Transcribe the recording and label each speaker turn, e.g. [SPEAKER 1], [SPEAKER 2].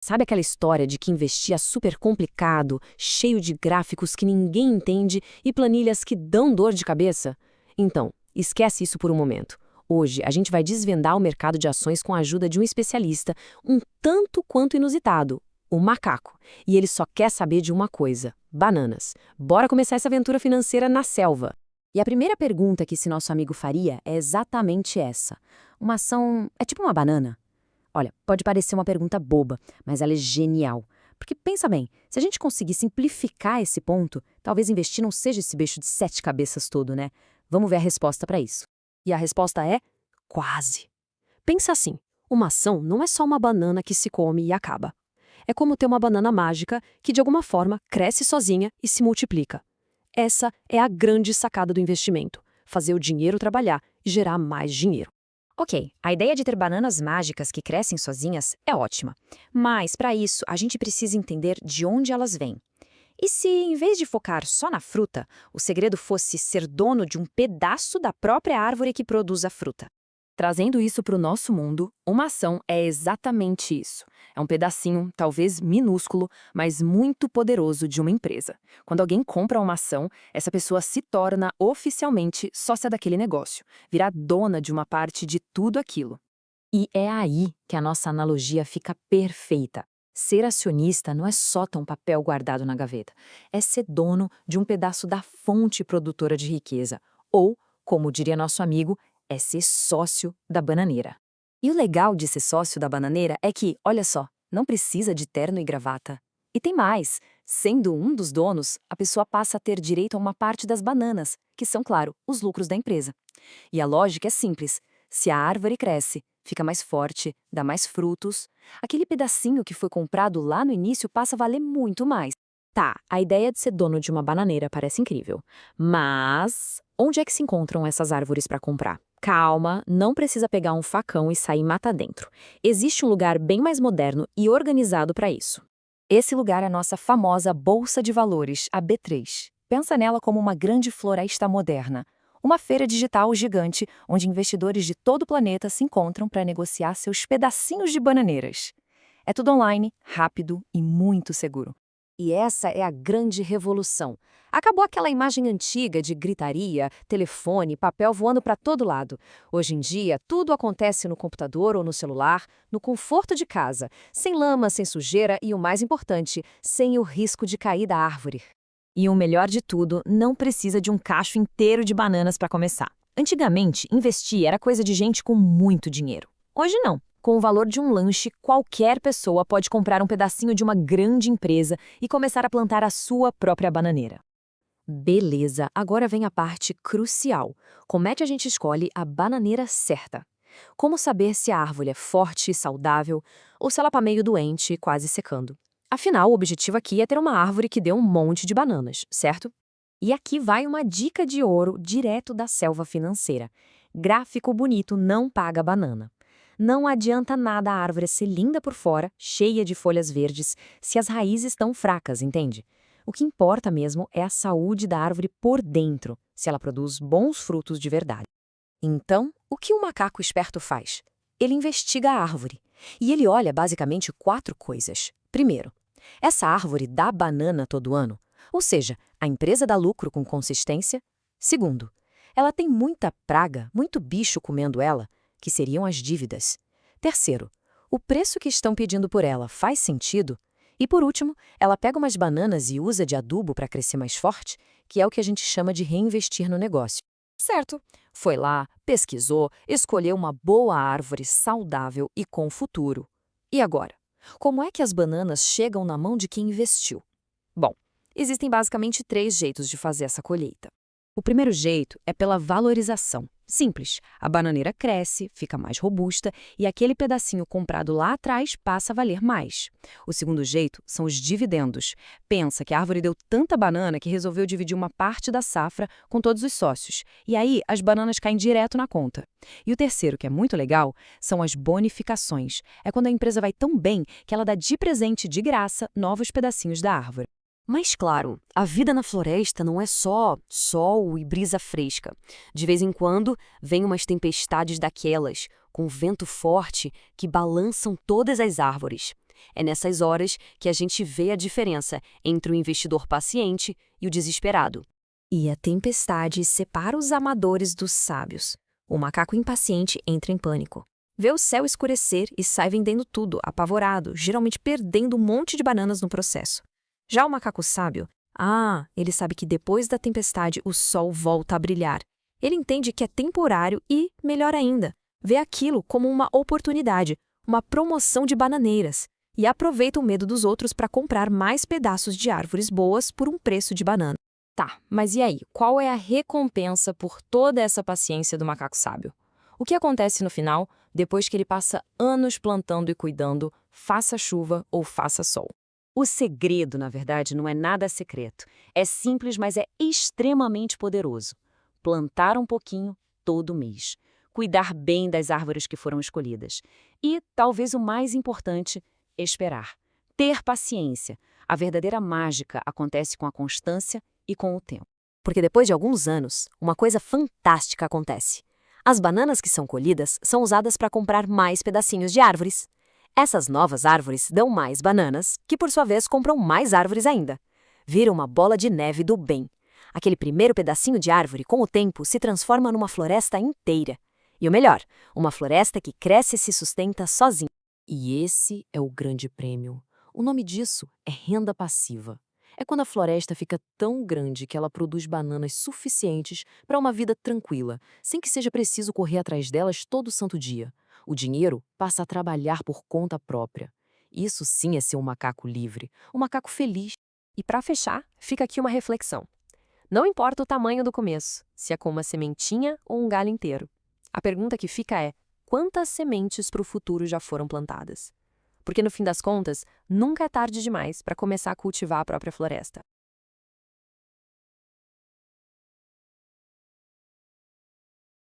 [SPEAKER 1] Sabe aquela história de que investir é super complicado, cheio de gráficos que ninguém entende e planilhas que dão dor de cabeça? Então, esquece isso por um momento. Hoje, a gente vai desvendar o mercado de ações com a ajuda de um especialista, um tanto quanto inusitado, o macaco. E ele só quer saber de uma coisa: bananas. Bora começar essa aventura financeira na selva. E a primeira pergunta que esse nosso amigo faria é exatamente essa: uma ação é tipo uma banana? Olha, pode parecer uma pergunta boba, mas ela é genial. Porque pensa bem, se a gente conseguir simplificar esse ponto, talvez investir não seja esse bicho de 7 cabeças todo, né? Vamos ver a resposta para isso. E a resposta é quase. Pensa assim, uma ação não é só uma banana que se come e acaba. É como ter uma banana mágica que de alguma forma cresce sozinha e se multiplica. Essa é a grande sacada do investimento: fazer o dinheiro trabalhar e gerar mais dinheiro.
[SPEAKER 2] Ok, a ideia de ter bananas mágicas que crescem sozinhas é ótima. Mas, para isso, a gente precisa entender de onde elas vêm. E se, em vez de focar só na fruta, o segredo fosse ser dono de um pedaço da própria árvore que produz a fruta?
[SPEAKER 1] Trazendo isso para o nosso mundo, uma ação é exatamente isso. É um pedacinho, talvez minúsculo, mas muito poderoso de uma empresa. Quando alguém compra uma ação, essa pessoa se torna oficialmente sócia daquele negócio, vira dona de uma parte de tudo aquilo. E é aí que a nossa analogia fica perfeita. Ser acionista não é só ter um papel guardado na gaveta, é ser dono de um pedaço da fonte produtora de riqueza. Ou, como diria nosso amigo, é ser sócio da bananeira. E o legal de ser sócio da bananeira é que, olha só, não precisa de terno e gravata. E tem mais: sendo um dos donos, a pessoa passa a ter direito a uma parte das bananas, que são, claro, os lucros da empresa. E a lógica é simples: se a árvore cresce, fica mais forte, dá mais frutos, aquele pedacinho que foi comprado lá no início passa a valer muito mais. Tá, a ideia de ser dono de uma bananeira parece incrível. Mas onde é que se encontram essas árvores para comprar? Calma, não precisa pegar um facão e sair mata dentro. Existe um lugar bem mais moderno e organizado para isso. Esse lugar é a nossa famosa Bolsa de Valores, a B3. Pensa nela como uma grande floresta moderna. Uma feira digital gigante onde investidores de todo o planeta se encontram para negociar seus pedacinhos de bananeiras. É tudo online, rápido e muito seguro. E essa é a grande revolução. Acabou aquela imagem antiga de gritaria, telefone, papel voando para todo lado. Hoje em dia, tudo acontece no computador ou no celular, no conforto de casa, sem lama, sem sujeira e, o mais importante, sem o risco de cair da árvore. E o melhor de tudo, não precisa de um cacho inteiro de bananas para começar. Antigamente, investir era coisa de gente com muito dinheiro. Hoje não. Com o valor de um lanche, qualquer pessoa pode comprar um pedacinho de uma grande empresa e começar a plantar a sua própria bananeira. Beleza, agora vem a parte crucial. Como é que a gente escolhe a bananeira certa? Como saber se a árvore é forte e saudável ou se ela está meio doente e quase secando? Afinal, o objetivo aqui é ter uma árvore que dê um monte de bananas, certo? E aqui vai uma dica de ouro direto da selva financeira: gráfico bonito não paga banana. Não adianta nada a árvore ser linda por fora, cheia de folhas verdes, se as raízes estão fracas, entende? O que importa mesmo é a saúde da árvore por dentro, se ela produz bons frutos de verdade. Então, o que um macaco esperto faz? Ele investiga a árvore. E ele olha basicamente 4 coisas. Primeiro, essa árvore dá banana todo ano? Ou seja, a empresa dá lucro com consistência? Segundo, ela tem muita praga, muito bicho comendo ela, que seriam as dívidas. Terceiro, o preço que estão pedindo por ela faz sentido? E por último, ela pega umas bananas e usa de adubo para crescer mais forte, que é o que a gente chama de reinvestir no negócio. Certo. Foi lá, pesquisou, escolheu uma boa árvore saudável e com futuro. E agora? Como é que as bananas chegam na mão de quem investiu? Bom, existem basicamente 3 jeitos de fazer essa colheita. O primeiro jeito é pela valorização. Simples, a bananeira cresce, fica mais robusta e aquele pedacinho comprado lá atrás passa a valer mais. O segundo jeito são os dividendos. Pensa que a árvore deu tanta banana que resolveu dividir uma parte da safra com todos os sócios. E aí as bananas caem direto na conta. E o terceiro, que é muito legal, são as bonificações. É quando a empresa vai tão bem que ela dá de presente de graça novos pedacinhos da árvore. Mas claro, a vida na floresta não é só sol e brisa fresca. De vez em quando, vem umas tempestades daquelas, com vento forte, que balançam todas as árvores.
[SPEAKER 2] É nessas horas que a gente vê a diferença entre o investidor paciente e o desesperado. E a tempestade separa os amadores dos sábios. O macaco impaciente entra em pânico. Vê o céu escurecer e sai vendendo tudo, apavorado, geralmente perdendo um monte de bananas no processo. Já o macaco sábio, ele sabe que depois da tempestade o sol volta a brilhar. Ele entende que é temporário e, melhor ainda, vê aquilo como uma oportunidade, uma promoção de bananeiras, e aproveita o medo dos outros para comprar mais pedaços de árvores boas por um preço de banana.
[SPEAKER 1] Tá, mas e aí? Qual é a recompensa por toda essa paciência do macaco sábio? O que acontece no final, depois que ele passa anos plantando e cuidando, faça chuva ou faça sol?
[SPEAKER 2] O segredo, na verdade, não é nada secreto. É simples, mas é extremamente poderoso. Plantar um pouquinho todo mês. Cuidar bem das árvores que foram escolhidas. E, talvez o mais importante, esperar. Ter paciência. A verdadeira mágica acontece com a constância e com o tempo. Porque depois de alguns anos, uma coisa fantástica acontece. As bananas que são colhidas são usadas para comprar mais pedacinhos de árvores. Essas novas árvores dão mais bananas, que por sua vez compram mais árvores ainda. Vira uma bola de neve do bem. Aquele primeiro pedacinho de árvore, com o tempo, se transforma numa floresta inteira. E o melhor, uma floresta que cresce e se sustenta sozinha.
[SPEAKER 1] E esse é o grande prêmio. O nome disso é renda passiva. É quando a floresta fica tão grande que ela produz bananas suficientes para uma vida tranquila, sem que seja preciso correr atrás delas todo santo dia. O dinheiro passa a trabalhar por conta própria. Isso sim é ser um macaco livre, um macaco feliz.
[SPEAKER 3] E para fechar, fica aqui uma reflexão. Não importa o tamanho do começo, se é com uma sementinha ou um galho inteiro. A pergunta que fica é: quantas sementes para o futuro já foram plantadas? Porque no fim das contas, nunca é tarde demais para começar a cultivar a própria floresta.